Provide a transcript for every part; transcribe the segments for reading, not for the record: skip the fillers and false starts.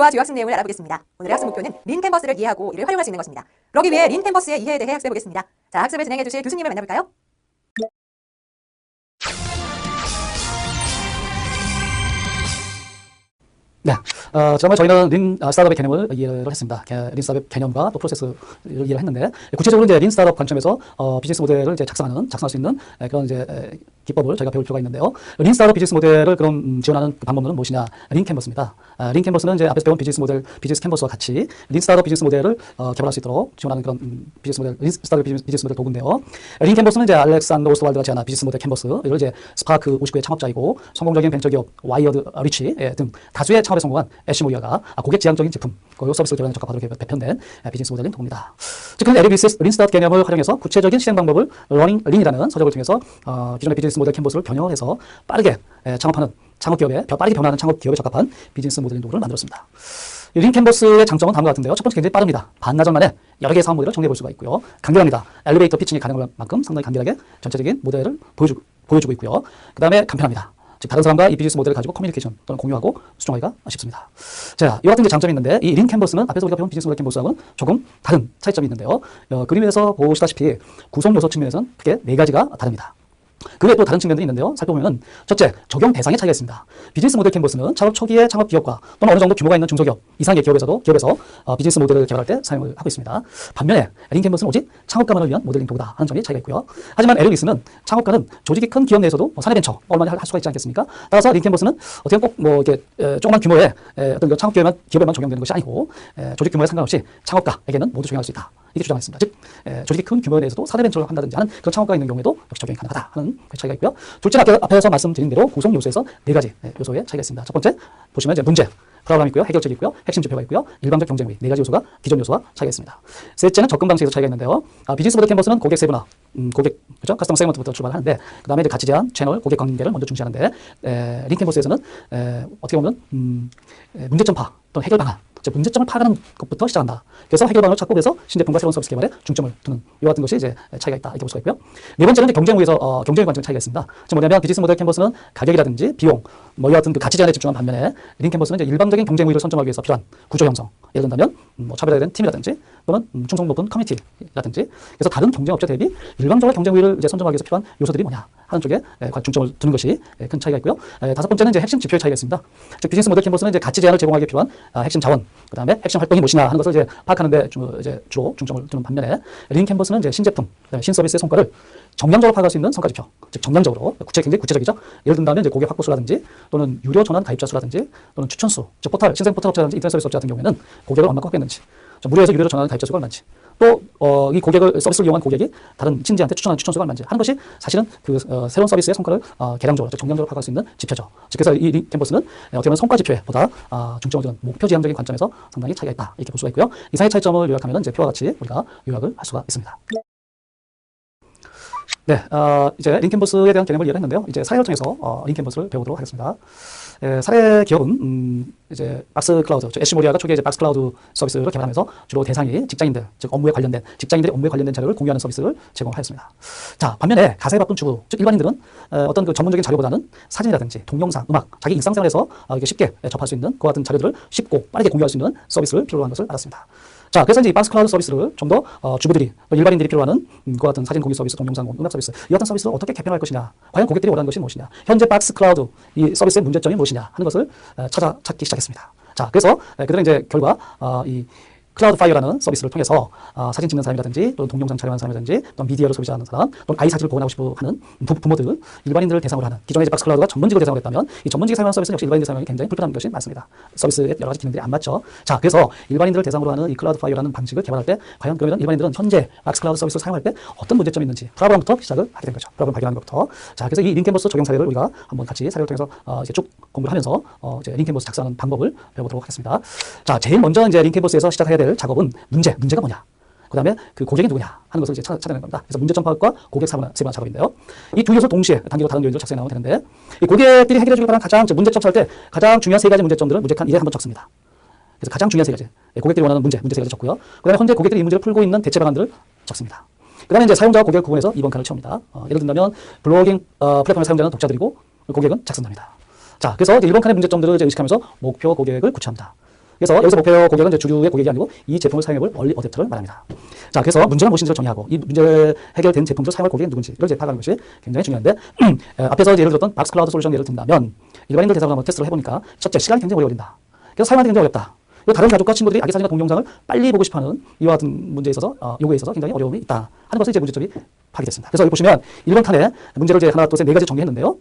목표와 주요 학습 내용을 알아보겠습니다. 오늘의 학습 목표는 린 캔버스를 이해하고 이를 활용할 수 있는 것입니다. 그러기 위해 린 캔버스의 이해에 대해 학습해 보겠습니다. 자, 학습을 진행해 주실 교수님을 만나볼까요? 네, 지난번에 저희는 린 스타트업의 개념을 이해를 했습니다. 린 스타트업 개념과 또 프로세스를 이해를 했는데, 구체적으로 이제 린 스타트업 관점에서 비즈니스 모델을 이제 작성할 수 있는 그런 이제 기법을 저희가 배울 필요가 있는데요. 린 스타트업 비즈니스 모델을 그럼 지원하는 방법론은 무엇이냐? 린 캔버스입니다. 린 캔버스는 이제 앞에서 배운 비즈니스 모델, 비즈니스 캔버스와 같이 린 스타트업 비즈니스 모델을 개발할 수 있도록 지원하는 그런 비즈니스 모델, 린 스타트업 비즈니스 모델 도구인데요. 린 캔버스는 이제 알렉산더 오스트왈드가 제안한 비즈니스 모델 캔버스, 이걸 이제 스파크 59의 창업자이고 성공적인 벤처기업 와이어드 리치 등 다수의 창업에 성공한 애쉬 모이어가 고객 지향적인 제품, 고객 서비스를 개발하는 적합하도록 개편된 비즈니스 모델인 도구입니다. 즉, 린 스타트 개념을 활용해서 구체적인 실행 방법을 린이라는 서적을 통해서 기존의 비즈니스 모델 캔버스를 변형을 해서 빠르게 창업하는 창업기업에 빠르게 변화하는 창업기업에 적합한 비즈니스 모델 도구를 만들었습니다. 린 캔버스의 장점은 다음과 같은데요. 첫 번째, 굉장히 빠릅니다. 반나절 만에 여러 개의 사업 모델을 정리해 볼 수가 있고요. 간결합니다. 엘리베이터 피칭이 가능한 만큼 상당히 간결하게 전체적인 모델을 보여주고 있고요. 그 다음에 간편합니다. 즉, 다른 사람과 이 비즈니스 모델을 가지고 커뮤니케이션 또는 공유하고 수정하기가 쉽습니다. 자, 이와 같은 장점이 있는데, 이 린 캔버스는 앞에서 우리가 배운 비즈니스 모델 캔버스하고는 조금 다른 차이점이 있는데요. 그림에서 보시다시피 구성 요소 측면에서는 크게 4가지가 다릅니다. 그 외에 또 다른 측면들이 있는데요. 살펴보면 첫째, 적용 대상의 차이가 있습니다. 비즈니스 모델 캔버스는 창업 초기의 창업 기업과 또는 어느 정도 규모가 있는 중소기업 이상의 기업에서 비즈니스 모델을 개발할 때 사용을 하고 있습니다. 반면에 린 캔버스는 오직 창업가만을 위한 모델링 도구다 하는 점이 차이가 있고요. 하지만 에르리스는 창업가는 조직이 큰 기업 내에서도 사내벤처 얼마나 할 수가 있지 않겠습니까? 따라서 린 캔버스는 어떻게 꼭 이렇게 조그만 규모의 어떤 창업 기업에만 적용되는 것이 아니고 조직 규모에 상관없이 창업가에게는 모두 적용할 수 있다. 이렇게 주장했습니다. 즉, 조직이 큰 규모에 대해서도 사내벤처를 한다든지 하는 그런 창업가가 있는 경우에도 역시 적용이 가능하다 하는 그 차이가 있고요. 둘째는 앞에서 말씀드린 대로 구성 요소에서 4가지 요소의 차이가 있습니다. 첫 번째, 보시면 이제 문제, 프로그램이 있고요. 해결책이 있고요. 핵심 지표가 있고요. 일방적 경쟁 의 4가지 요소가 기존 요소와 차이가 있습니다. 셋째는 접근 방식에서 차이가 있는데요. 비즈니스 모델 캔버스는 고객 세분화, 그죠? 커스텀 세그먼트부터 출발하는데, 그 다음에 이제 가치 제한, 채널, 고객 관계를 먼저 중시하는데, 린 캔버스에서는 어떻게 보면 문제점 파 또는 해결 방안, 문제점을 파악하는 것부터 시작한다. 그래서 해결방을 찾고 그래서 신제품과 새로운 서비스 개발에 중점을 두는 이와 같은 것이 이제 차이가 있다. 이렇게 볼 수가 있고요. 네 번째는 이제 경쟁의 관점 차이가 있습니다. 즉 뭐냐면 비즈니스 모델 캔버스는 가격이라든지 비용, 이와 같은 그 가치 제한에 집중한 반면에 린 캔버스는 이제 일방적인 경쟁 우위를 선점하기 위해서 필요한 구조 형성. 예를 든다면 차별화된 팀이라든지 또는 충성 높은 커뮤니티라든지, 그래서 다른 경쟁업체 대비 일방적으로 경쟁 우위를 이제 선점하기 위해서 필요한 요소들이 뭐냐 하는 쪽에 중점을 두는 것이 큰 차이가 있고요. 다섯 번째는 이제 핵심 지표의 차이가 있습니다. 즉 비즈니스 모델 캔버스는 이제 가치 제한을 제공하기 필요한 핵심 자원, 그 다음에 핵심 활동이 무엇이냐 하는 것을 이제 파악하는데 주로 중점을 두는 반면에 린 캔버스는 이제 신제품, 신서비스의 성과를 정량적으로 파악할 수 있는 성과 지표, 즉 정량적으로 굉장히 구체적이죠. 예를 든다면 이제 고객 확보 수라든지 또는 유료 전환 가입자 수라든지 또는 추천 수, 즉 신생 포털 업체라든지 인터넷 서비스 업체 같은 경우에는 고객을 얼마큼 확보했는지, 무료에서 유료로 전환 가입자 수가 얼마인지, 또 이 서비스를 이용한 고객이 다른 친지한테 추천한 추천 수가 얼마인지 하는 것이 사실은 그 새로운 서비스의 성과를 계량적으로, 즉 정량적으로 파악할 수 있는 지표죠. 즉 그래서 이 린 캔버스는 어떻게 보면 성과 지표보다 중점을 두는 목표 지향적인 관점에서 상당히 차이가 있다. 이렇게 볼 수가 있고요. 이상의 차이점을 요약하면 이제 표와 같이 우리가 요약을 할 수가 있습니다. 네, 이제 린 캔버스에 대한 개념을 이해를 했는데요. 이제 사례를 통해서 린 캔버스를 배우도록 하겠습니다. 사례 기업은 이제 박스 클라우드, 애쉬 모리아가 초기에 이제 박스 클라우드 서비스를 개발하면서 주로 대상이 직장인들, 즉 직장인들의 업무에 관련된 자료를 공유하는 서비스를 제공하였습니다. 자, 반면에 가사에 바쁜 주부, 즉 일반인들은 어떤 그 전문적인 자료보다는 사진이라든지 동영상, 음악, 자기 일상생활에서 이게 쉽게 접할 수 있는 그와 같은 자료들을 쉽고 빠르게 공유할 수 있는 서비스를 필요로 한 것을 알았습니다. 자, 그래서 이제 이 박스 클라우드 서비스를 좀 더 주부들이, 일반인들이 필요로 하는 그와 같은 사진 공유 서비스, 동영상, 음악 서비스, 이 같은 서비스를 어떻게 개편할 것이냐, 과연 고객들이 원하는 것이 무엇이냐, 현재 박스 클라우드 이 서비스의 문제점이 무엇이냐 하는 것을 찾기 시작했습니다. 자, 그래서 그들은 이제 결과 이 클라우드 파이어라는 서비스를 통해서 사진 찍는 사람이라든지 또는 동영상 촬영하는 사람이라든지 또는 미디어를 소비하는 사람 또는 아이 사진을 보관하고 싶어 하는 부모들, 일반인들을 대상으로 하는, 기존의 박스 클라우드가 전문직을 대상으로 했다면 이 전문직이 사용하는 서비스는 역시 일반인들 사용하기 굉장히 불편한 것이 많습니다. 서비스의 여러 가지 기능들이 안 맞죠. 자, 그래서 일반인들을 대상으로 하는 이 클라우드 파이어라는 방식을 개발할 때 과연 그러면 일반인들은 현재 박스 클라우드 서비스를 사용할 때 어떤 문제점이 있는지 프로그램부터 시작을 하게 된 거죠. 프로그램 발견하는 것부터. 자, 그래서 이 린 캔버스 적용 사례를 우리가 한번 같이 사례를 통해서 이제 쭉 공부를 하면서 이제 린 캔버스 작성하는 방법을 배워보도록 하겠습니다. 자, 제일 먼저 이제 린 캔버스에서 시작해야 될 작업은 문제가 뭐냐, 그 다음에 그 고객이 누구냐 하는 것을 이제 찾아내는 겁니다. 그래서 문제점 파악과 고객 세분화 작업인데요. 이 두 요소 동시에 단계로 다른 요인들을 작성해 나오면 되는데, 이 고객들이 해결해 주길 바라는 문제점 찾을 때 가장 중요한 3가지 문제점들을 문제칸 1에 한번 적습니다. 그래서 가장 중요한 3가지, 고객들이 원하는 문제 3가지 적고요. 그 다음에 현재 고객들이 이 문제를 풀고 있는 대체 방안들을 적습니다. 그 다음에 이제 사용자와 고객을 구분해서 2번 칸을 채웁니다. 예를 든다면 블로깅 플랫폼의 사용자는 독자들이고 고객은 작성자입니다. 자, 그래서 1번 칸의 문제점들을 이제 의식하면서 목표 고객을 구체합니다. 그래서 여기서 목표 고객은 이제 주류의 고객이 아니고 이 제품을 사용해볼 얼리 어댑터를 말합니다. 자, 그래서 문제가 무엇인지를 정의하고 이 문제 해결된 제품을 사용할 고객이 누군지 이걸 이제 파악하는 것이 굉장히 중요한데 앞에서 예를 들었던 박스 클라우드 솔루션 예를 든다면 일반인들 대상으로 한번 테스트를 해보니까 첫째, 시간이 굉장히 오래 걸린다. 그래서 사용하기 굉장히 어렵다. 다른 가족과 친구들이 아기 사진과 동영상을 빨리 보고 싶어하는 이와 같은 문제에 있어서 요구에 있어서 굉장히 어려움이 있다 하는 것을 이제 문제점이 파악됐습니다. 그래서 여기 보시면 1번 칸에 문제를 이제 하나, 둘, 셋, 네 가지 정리했는데요.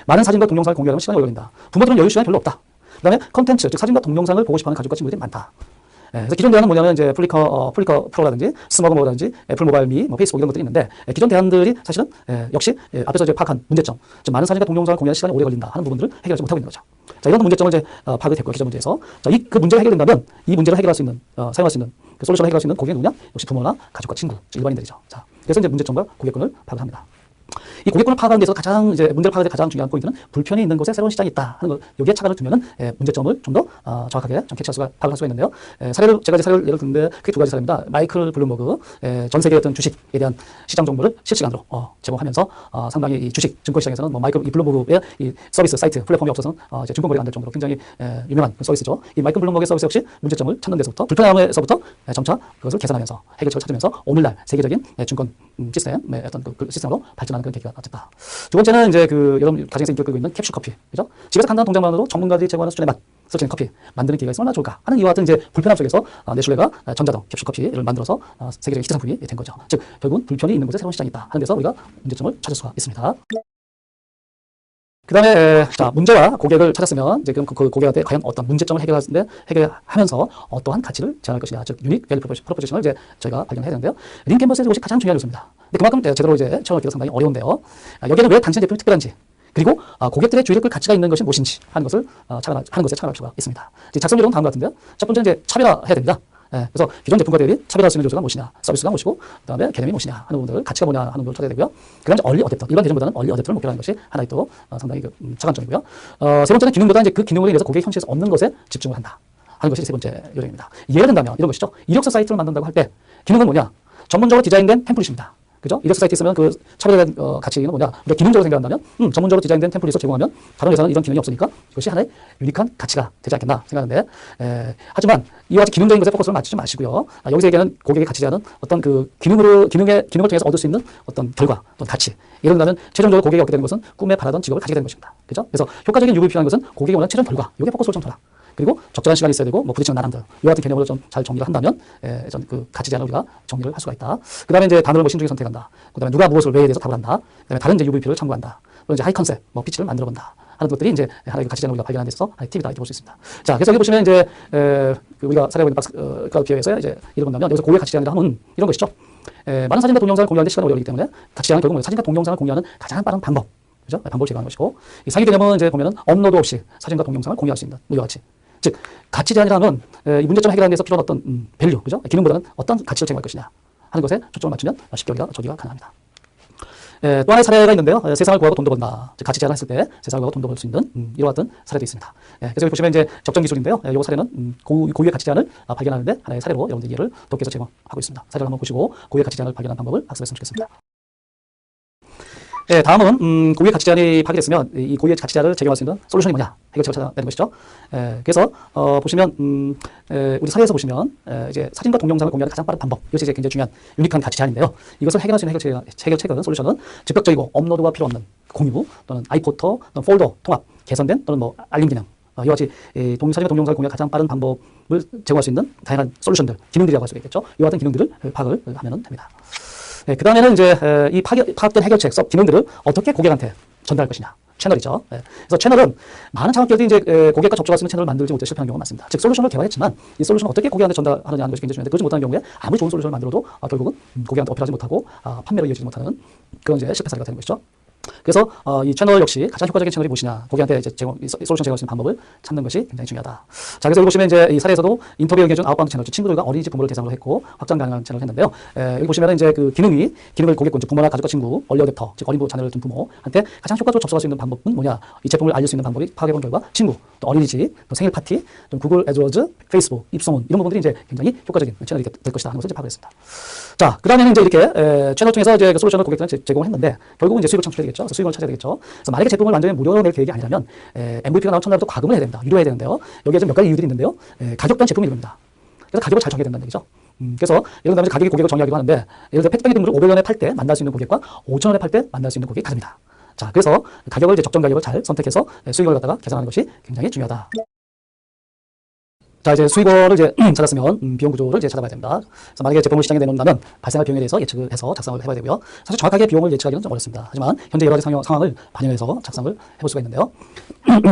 많은 사진과 동영상을 공유하려면 시간이 오래 걸린다. 부모들은 여유 시간이 별로 없다. 그 다음에 컨텐츠, 즉 사진과 동영상을 보고 싶어하는 가족과 친구들이 많다. 그래서 기존 대안은 뭐냐면 이제 플리커 프로라든지 스모그모라든지 애플 모바일 미, 뭐 페이스북 이런 것들이 있는데 기존 대안들이 사실은 역시 앞에서 이제 파악한 문제점, 즉 많은 사진과 동영상을 공유하는 시간이 오래 걸린다 하는 부분들을 해결하지 못하고 있는 거죠. 자, 이런 문제점을 이제 파악이 됐고 기존 문제에서 자, 그 문제가 해결된다면 이 문제를 해결할 수 있는 사용할 수 있는 그 솔루션을 해결할 수 있는 고객이 누구냐? 역시 부모나 가족과 친구, 즉 일반인들이죠. 자, 그래서 이제 문제점과 고객군을 파악을 합니다. 이 고객군을 파악하는 데서 가장 이제 문제를 파악할 때 가장 중요한 포인트는 불편이 있는 곳에 새로운 시장이 있다 하는 것. 여기에 차관을 두면은 문제점을 좀 더 정확하게 좀 캐치할 수가 파악할 수가 있는데요. 제가 이제 사례를 예를 드는데 크게 두 가지 사례입니다. 마이클 블룸버그 전 세계의 어떤 주식에 대한 시장 정보를 실시간으로 제공하면서 상당히 이 주식 증권 시장에서는 뭐 마이클 블룸버그의 이 서비스 사이트 플랫폼이 없어서는 이제 증권 거래가 안 될 정도로 굉장히 유명한 서비스죠. 이 마이클 블룸버그의 서비스 역시 문제점을 찾는 데서부터 불편함에서부터 점차 그것을 개선하면서 해결책을 찾으면서 오늘날 세계적인 증권 시스템의 어떤 그 시스템으로 발전하는 그런 계기가 됐다. 두 번째는 이제 그 여러분 가정에서 인기를 끌고 있는 캡슐 커피, 그죠? 집에서 간단한 동작만으로 전문가들이 제공하는 수준의 맛, 서치는 커피 만드는 기회가 있으면 얼마나 좋을까 하는 이와 같은 이제 불편함 속에서 네슐레가 전자동 캡슐 커피를 만들어서 세계적인 히트 상품이 된 거죠. 즉 결국은 불편이 있는 곳에 새로운 시장이 있다 하는 데서 우리가 문제점을 찾을 수가 있습니다. 그 다음에 자, 문제와 고객을 찾았으면 이제 그럼 그 고객한테 과연 어떤 문제점을 해결하면서 어떠한 가치를 제안할 것이냐, 즉 유닉 밸류 프로포지션을 이제 저희가 발견해야 되는데요. 린 캔버스의 것이 가장 중요한 요소입니다. 근데 그만큼 제대로 이제 체험하기가 상당히 어려운데요. 여기에는 왜 당신의 제품이 특별한지, 그리고 고객들의 주의를 끌 가치가 있는 것이 무엇인지 하는 것을 하는 것에 차별할 필요가 있습니다. 작성 요령은 다음과 같은데요. 첫 번째는 이제 차별화해야 됩니다. 그래서 기존 제품과 대비 차별할 수 있는 요소가 무엇이냐, 서비스가 무엇이고, 그 다음에 개념이 무엇이냐 하는 부분들, 가치가 뭐냐 하는 부분을 찾아야 되고요. 그 다음에 얼리 어댑터, 일반 대전보다는 얼리 어댑터를 목표로 하는 것이 하나의 또 상당히 차관점이고요. 세 번째는 기능보다 이제 그 기능으로 인해서 고객 현실에서 얻는 것에 집중을 한다 하는 것이 세 번째 요령입니다. 예를 든다면 이런 것이죠. 이력서 사이트를 만든다고 할 때 기능은 뭐냐? 전문적으로 디자인된 템플릿입니다. 그죠? 이력서 사이트 있으면 그 차별화된 가치는 뭐냐? 우리가 기능적으로 생각한다면 전문적으로 디자인된 템플릿을 제공하면 다른 회사는 이런 기능이 없으니까 이것이 하나의 유니크한 가치가 되지 않겠나 생각하는데 하지만 이와 같이 기능적인 것에 포커스를 맞추지 마시고요. 여기서 얘기하는 고객의 가치 제한은 어떤 그 기능을 통해서 얻을 수 있는 어떤 결과, 어떤 가치. 예를 들면 최종적으로 고객이 얻게 되는 것은 꿈에 바라던 직업을 가지게 되는 것입니다. 그죠? 그래서 효과적인 유급이 필요한 것은 고객이 원하는 최종 결과. 이게 포커스를 좀 둬라. 그리고 적절한 시간이 있어야 되고, 뭐 부딪히는 나람들, 이와 같은 개념으로 좀 잘 정리를 한다면, 전 그 가치 제한을 우리가 정리를 할 수가 있다. 그 다음에 이제 단어를 뭐 신중히 선택한다. 그 다음에 누가 무엇을 왜에 대해서 답을 한다. 그 다음에 다른 이제 UVP를 참고한다. 그리고 이제 하이 컨셉, 뭐 피치를 만들어 본다. 하는 것들이 이제 하나의 가치 제한을 우리가 발견하는 데 있어서 하나의 팁이다 이렇게 볼 수 있습니다. 자, 그래서 여기 보시면 이제 우리가 사례하고 있는 박스 클라우드 피어에서 이제 이런 건다면 여기서 고객 가치 제한이라 하면 이런 것이죠. 많은 사진과 동영상을 공유하는 데 시간이 오래 걸리기 때문에 가치 제한은 결국은 사진과 동영상을 공유하는 가장 빠른 방법. 그죠? 방법을 제공하는 것이고, 이 상위 개념은 이제 보면은 업로드 없이 사진과 동영상을 공유할 수 있는 이와 같이. 즉 가치 제한이라면 이 문제점 해결하는 데서 필요한 어떤 밸류, 그죠? 기능보다는 어떤 가치를 제공할 것이냐 하는 것에 초점을 맞추면 쉽게 저기가 가능합니다. 또 하나의 사례가 있는데요. 세상을 구하고 돈도 번다. 즉 가치 제한을 했을 때 세상을 구하고 돈도 벌 수 있는 이와 같은 사례도 있습니다. 그래서 여기 보시면 이제 적정 기술인데요. 이 사례는 고유의 가치 제한을 발견하는데 하나의 사례로 여러분들 이해를 돕기 위해서 제공하고 있습니다. 사례를 한번 보시고 고유의 가치 제한을 발견하는 방법을 학습했으면 좋겠습니다. 다음은 고유의 가치 제한이 파괴됐으면 이 고유의 가치 제한을 적용할 수 있는 솔루션이 뭐냐, 해결책을 찾아내는 것이죠. 그래서 보시면 우리 사례에서 보시면 이제 사진과 동영상을 공유하는 가장 빠른 방법, 이것이 이제 굉장히 중요한 유니크한 가치 제한인데요. 이것을 해결할 수 있는 해결책은 솔루션은 즉각적이고 업로드가 필요 없는 공유 또는 아이포터 또는 폴더 통합, 개선된 또는 뭐 알림 기능, 이와 같이 사진과 동영상을 공유하는 가장 빠른 방법을 제공할 수 있는 다양한 솔루션들, 기능들이라고 할 수가 있겠죠. 이와 같은 기능들을 파악을 하면 됩니다. 그 다음에는 이제 이 파악된 해결책, 기능들을 어떻게 고객한테 전달할 것이냐. 채널이죠. 그래서 채널은 많은 창업기업들이 이제 고객과 접촉할 수 있는 채널을 만들지 못해 실패하는 경우가 많습니다. 즉 솔루션을 개발했지만 이 솔루션을 어떻게 고객한테 전달하느냐 하는 것이 굉장히 중요한데 그렇지 못하는 경우에 아무리 좋은 솔루션을 만들어도 결국은 고객한테 어필하지 못하고 판매로 이어지지 못하는 그런 이제 실패 사례가 되는 것이죠. 그래서 이 채널 역시 가장 효과적인 채널이 무엇이냐, 고객한테 이제 솔루션 제공할 수 있는 방법을 찾는 것이 굉장히 중요하다. 자, 그래서 여기 보시면 이제 이 사례에서도 인터뷰에 응해준 아웃바운드 채널, 친구들과 어린이집 부모를 대상으로 했고 확장 가능한 채널을 했는데요. 여기 보시면 이제 그 기능을 고객군, 부모나 가족과 친구, 얼리 어댑터, 즉 어린 자녀를 둔 부모한테 가장 효과적으로 접속할 수 있는 방법은 뭐냐? 이 제품을 알릴 수 있는 방법이 파악해본 결과 친구, 또 어린이집, 또 생일 파티, 또 구글 애드워즈, 페이스북, 입소문 이런 부분들이 이제 굉장히 효과적인 채널이 될 것이다 하는 것을 이제 파악했습니다. 자, 그 다음에는 이제 이렇게 채널 통해서 이제 그 솔루션을 고객들한테 제공을 했는데 결국은 이제 수익을 창출해야 되겠죠. 되겠죠. 그래서 수익을 찾아야 되겠죠. 그래서 만약에 제품을 완전히 무료로 낼 계획이 아니라면 MVP가 나온 첫날부터 과금을 해야 됩니다. 유료해야 되는데요. 여기에 좀 몇 가지 이유들이 있는데요. 가격 또한 제품이 이릅니다. 그래서 가격을 잘 정해야 된다는 얘기죠. 그래서 예를 들면 가격이 고객을 정의하기도 하는데 예를 들어 페트병의 등물을 500원에 팔 때 만날 수 있는 고객과 5,000원에 팔 때 만날 수 있는 고객이 다릅니다. 자, 그래서 가격을 이제 적정 가격을 잘 선택해서 수익을 갖다가 계산하는 것이 굉장히 중요하다. 자, 이제 수익원을 이제 찾았으면 비용 구조를 이제 찾아봐야 됩니다. 그래서 만약에 제품을 시장에 내놓는다면 발생할 비용에 대해서 예측을 해서 작성을 해봐야 되고요. 사실 정확하게 비용을 예측하기는 좀 어렵습니다. 하지만 현재 여러 가지 상황을 반영해서 작성을 해볼 수가 있는데요.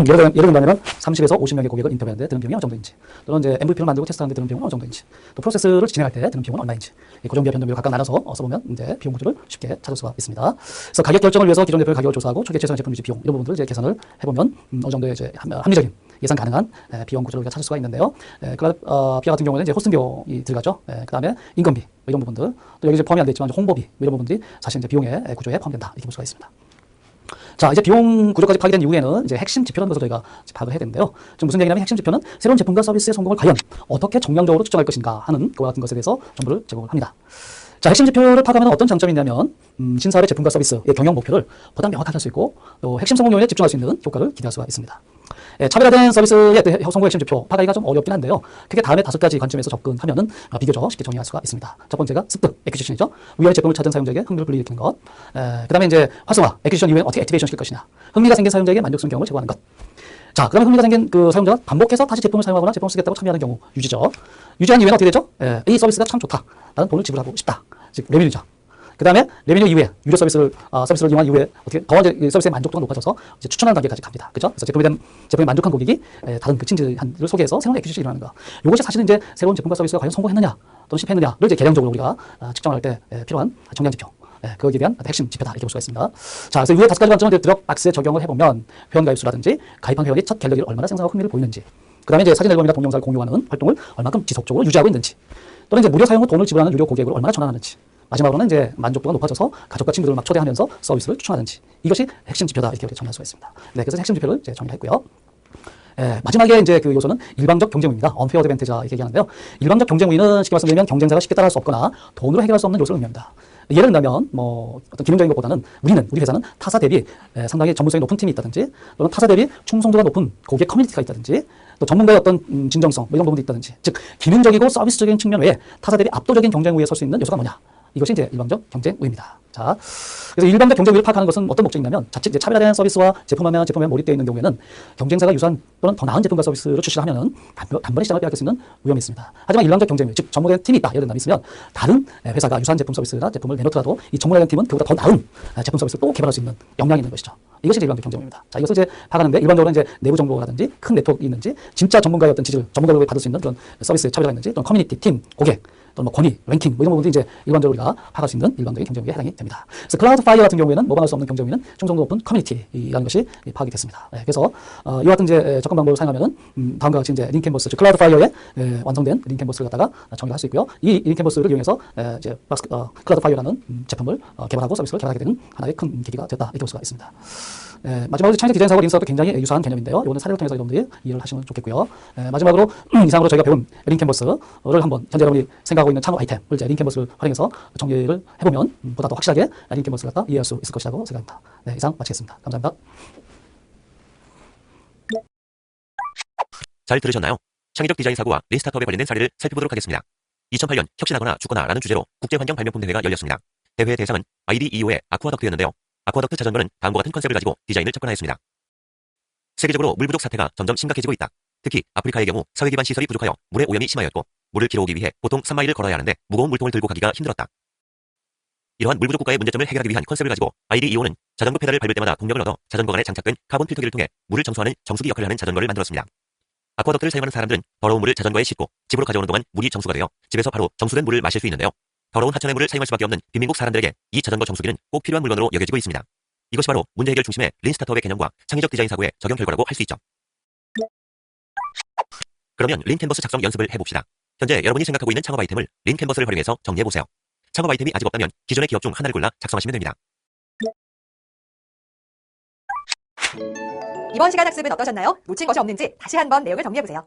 예를 들면 30에서 50명의 고객을 인터뷰하는데 드는 비용이 어느 정도인지, 또는 이제 MVP를 만들고 테스트하는데 드는 비용은 어느 정도인지, 또 프로세스를 진행할 때 드는 비용은 얼마인지, 고정비와 변동비를 각각 나눠서 써보면 이제 비용 구조를 쉽게 찾을 수가 있습니다. 그래서 가격 결정을 위해서 기존 제품의 가격을 조사하고 초기 최소한 제품 유지 비용 이런 부분들을 이제 계산을 해보면 어느 정도의 이제 합리적인 예상 가능한 비용 구조를 우리가 찾을 수가 있는데요. 비와 같은 경우는 이제 호스팅 비용이 들어가죠. 그 다음에 인건비 이런 부분들, 또 여기 이제 포함이 안 돼 있지만 홍보비 이런 부분들이 사실 이제 비용의 구조에 포함된다 이렇게 볼 수가 있습니다. 자, 이제 비용 구조까지 파악된 이후에는 이제 핵심 지표라는 것을 저희가 파악을 해야 되는데요. 좀 무슨 얘기냐면 핵심 지표는 새로운 제품과 서비스의 성공을 과연 어떻게 정량적으로 측정할 것인가 하는 그와 같은 것에 대해서 정보를 제공을 합니다. 자, 핵심 지표를 파악하면 어떤 장점이 있냐면 신사업의 제품과 서비스의 경영 목표를 보다 명확하게 할 수 있고 또 핵심 성공 요인에 집중할 수 있는 효과를 기대할 수가 있습니다. 차별화된 서비스의 성공 핵심 지표 파악하기가 좀 어렵긴 한데요. 크게 다음에 5가지 관점에서 접근하면은 비교적 쉽게 정리할 수가 있습니다. 첫 번째가 습득, 에퀴지션이죠. 위의 제품을 찾은 사용자에게 흥미를 불러일으키는 것. 그 다음에 이제 활성화, 에퀴지션 이후에 어떻게 액티베이션 시킬 것이냐. 흥미가 생긴 사용자에게 만족스러운 경험을 제공하는 것. 자, 그러면 흥미가 생긴 그 사용자가 반복해서 다시 제품을 사용하거나 제품을 쓰겠다고 참여하는 경우 유지죠. 유지한 이후에는 어떻게 되죠? 이 서비스가 참 좋다. 나는 돈을 지불하고 싶다. 즉 레미뉴죠. 그 다음에 레미뉴 이후에 유료 서비스를 이용한 이후에 어떻게 더 이제 서비스의 만족도가 높아져서 이제 추천하는 단계까지 갑니다. 그죠? 그래서 제품에 만족한 고객이 다른 그 친지를 소개해서 새로운 에퀴지션이 일어나는 거. 이것이 사실은 이제 새로운 제품과 서비스가 과연 성공했느냐 또는 실패했느냐를 이제 계량적으로 우리가 측정할 때 필요한 정량 지표. 거기에 대한 핵심 지표다 이렇게 볼 수가 있습니다. 자, 그래서 이후에 5가지 관점을 드럭 박스에 적용을 해보면 회원 가입 수라든지 가입한 회원이 첫 갤러리를 얼마나 생성하고 흥미를 보이는지, 그 다음에 이제 사진 앨범이나 동영상을 공유하는 활동을 얼마큼 지속적으로 유지하고 있는지, 또는 이제 무료 사용 후 돈을 지불하는 유료 고객을 얼마나 전환하는지, 마지막으로는 이제 만족도가 높아져서 가족과 친구들을 막 초대하면서 서비스를 추천하는지, 이것이 핵심 지표다 이렇게 정리할 수가 있습니다. 네, 그래서 핵심 지표를 이제 정리했고요. 마지막에 이제 그 요소는 일방적 경쟁 우위입니다. unfair advantage 이렇게 얘기하는데요. 일방적 경쟁 우위는 쉽게 말씀드리면 경쟁자가 쉽게 따라할 수 없거나 돈으로 해결할 수 없는 요소를 의미합니다. 예를 들면 뭐 어떤 기능적인 것보다는 우리 회사는 타사 대비 상당히 전문성이 높은 팀이 있다든지, 또는 타사 대비 충성도가 높은 고객 커뮤니티가 있다든지, 또 전문가의 어떤 진정성 이런 부분도 있다든지, 즉 기능적이고 서비스적인 측면 외에 타사 대비 압도적인 경쟁 우위에 설 수 있는 요소가 뭐냐, 이것이 이제 일방적 경쟁 우위입니다. 자, 그래서 일방적 경쟁 우위를 파악하는 것은 어떤 목적이냐면 자칫 이제 차별화된 서비스와 제품에 몰입되어 있는 경우에는 경쟁사가 유사한 또는 더 나은 제품과 서비스를 출시를 하면은 단번에 시장을 빼앗길 수 있는 위험이 있습니다. 하지만 일방적 경쟁 우위, 즉 전문가의 팀이 있다, 예를 들면 있으면 다른 회사가 유사한 제품 서비스나 제품을 내놓더라도 이 전문가의 팀은 그보다 더 나은 제품 서비스를 또 개발할 수 있는 역량이 있는 것이죠. 이것이 일방적 경쟁 우위입니다. 자, 이것을 이제 파악하는데 일반적으로 이제 내부 정보라든지 큰 네트워크가 있는지, 진짜 전문가의 어떤 지지를 전문가를 받을 수 있는 그런 서비스의 차별화가 있는지, 또는 커뮤니티, 팀, 고객, 또는 뭐 권위, 랭킹 이런 부분들이 이제 일반적으로 우리가 파악할 수 있는 일반적인 경쟁 우위에 해당이 됩니다. 그래서 클라우드 파이어 같은 경우에는 모방할 수 없는 경쟁 우위는 충성도 높은 커뮤니티라는 것이 파악이 됐습니다. 그래서 이와 같은 이제 접근 방법을 사용하면은 다음과 같이 이제 링캔버스, 즉 클라우드 파이어에 완성된 링캔버스를 갖다가 정리를 할 수 있고요. 이 링캔버스를 이용해서 이제 클라우드 파이어라는 제품을 개발하고 서비스를 개발하게 되는 하나의 큰 계기가 됐다 이렇게 볼 수가 있습니다. 마지막으로 창의적 디자인 사고 링사업도 굉장히 유사한 개념인데요. 이거는 사례를 통해서 여러분들이 이해를 하시면 좋겠고요. 마지막으로 이상으로 저희가 배운 링캔버스를 한번 현재 여러분이 생각하고 있는 창업 아이템을 이제 링캔버스를 활용해서 정리를 해보면 보다 더 확실하게 링캔버스를 갖다 이해할 수 있을 것이라고 생각합니다. 네, 이상 마치겠습니다. 감사합니다. 잘 들으셨나요? 창의적 디자인 사고와 린스타트업에 관련된 사례를 살펴보도록 하겠습니다. 2008년 혁신하거나 죽거나 라는 주제로 국제환경 발명품 대회가 열렸습니다. 대회의 대상은 IDEO의 아쿠아덕트였는데요. 아쿠아덕트 자전거는 다음과 같은 컨셉을 가지고 디자인을 접근하였습니다. 세계적으로 물 부족 사태가 점점 심각해지고 있다. 특히 아프리카의 경우 사회 기반 시설이 부족하여 물의 오염이 심하였고, 물을 길어오기 위해 보통 3마일을 걸어야 하는데 무거운 물통을 들고 가기가 힘들었다. 이러한 물 부족 국가의 문제점을 해결하기 위한 컨셉을 가지고 IDEO는 자전거 페달을 밟을 때마다 동력을 얻어 자전거 안에 장착된 카본 필터기를 통해 물을 정수하는 정수기 역할을 하는 자전거를 만들었습니다. 아쿠아덕트를 사용하는 사람들은 더러운 물을 자전거에 싣고 집으로 가져오는 동안 물이 정수가 되어 집에서 바로 정수된 물을 마실 수 있는데요. 더러운 하천의 물을 사용할 수밖에 없는 빈민국 사람들에게 이 자전거 정수기는 꼭 필요한 물건으로 여겨지고 있습니다. 이것이 바로 문제 해결 중심의 린스타트업의 개념과 창의적 디자인 사고의 적용 결과라고 할 수 있죠. 그러면 린캔버스 작성 연습을 해봅시다. 현재 여러분이 생각하고 있는 창업 아이템을 린캔버스를 활용해서 정리해보세요. 창업 아이템이 아직 없다면 기존의 기업 중 하나를 골라 작성하시면 됩니다. 이번 시간 학습은 어떠셨나요? 놓친 것이 없는지 다시 한번 내용을 정리해보세요.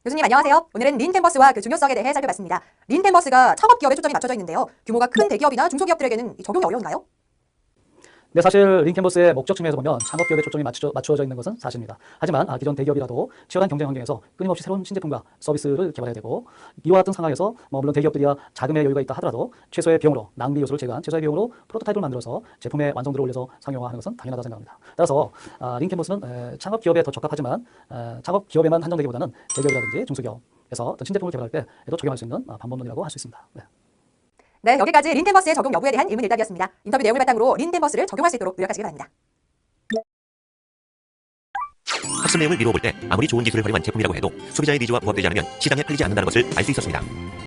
교수님 안녕하세요. 오늘은 린캔버스와 그 중요성에 대해 살펴봤습니다. 린캔버스가 창업기업에 초점이 맞춰져 있는데요. 규모가 큰 대기업이나 중소기업들에게는 적용이 어려운가요? 네, 사실 린캔버스의 목적 측면에서 보면 창업기업에 초점이 맞추어져 있는 것은 사실입니다. 하지만 기존 대기업이라도 치열한 경쟁 환경에서 끊임없이 새로운 신제품과 서비스를 개발해야 되고, 이와 같은 상황에서 물론 대기업들이야 자금의 여유가 있다 하더라도 최소의 비용으로, 낭비 요소를 제거한 최소의 비용으로 프로토타입을 만들어서 제품의 완성도를 올려서 상용화하는 것은 당연하다 생각합니다. 따라서 린캔버스는 창업기업에 더 적합하지만 창업기업에만 한정되기보다는 대기업이라든지 중소기업에서 어떤 신제품을 개발할 때에도 적용할 수 있는 방법론이라고 할 수 있습니다. 네. 네, 여기까지 린캔버스의 적용 여부에 대한 일문일답이었습니다. 인터뷰 내용을 바탕으로 린캔버스를 적용할 수 있도록 노력하시기 바랍니다. 학습 내용을 미루어 볼 때 아무리 좋은 기술을 활용한 제품이라고 해도 소비자의 니즈와 부합되지 않으면 시장에 팔리지 않는다는 것을 알 수 있었습니다.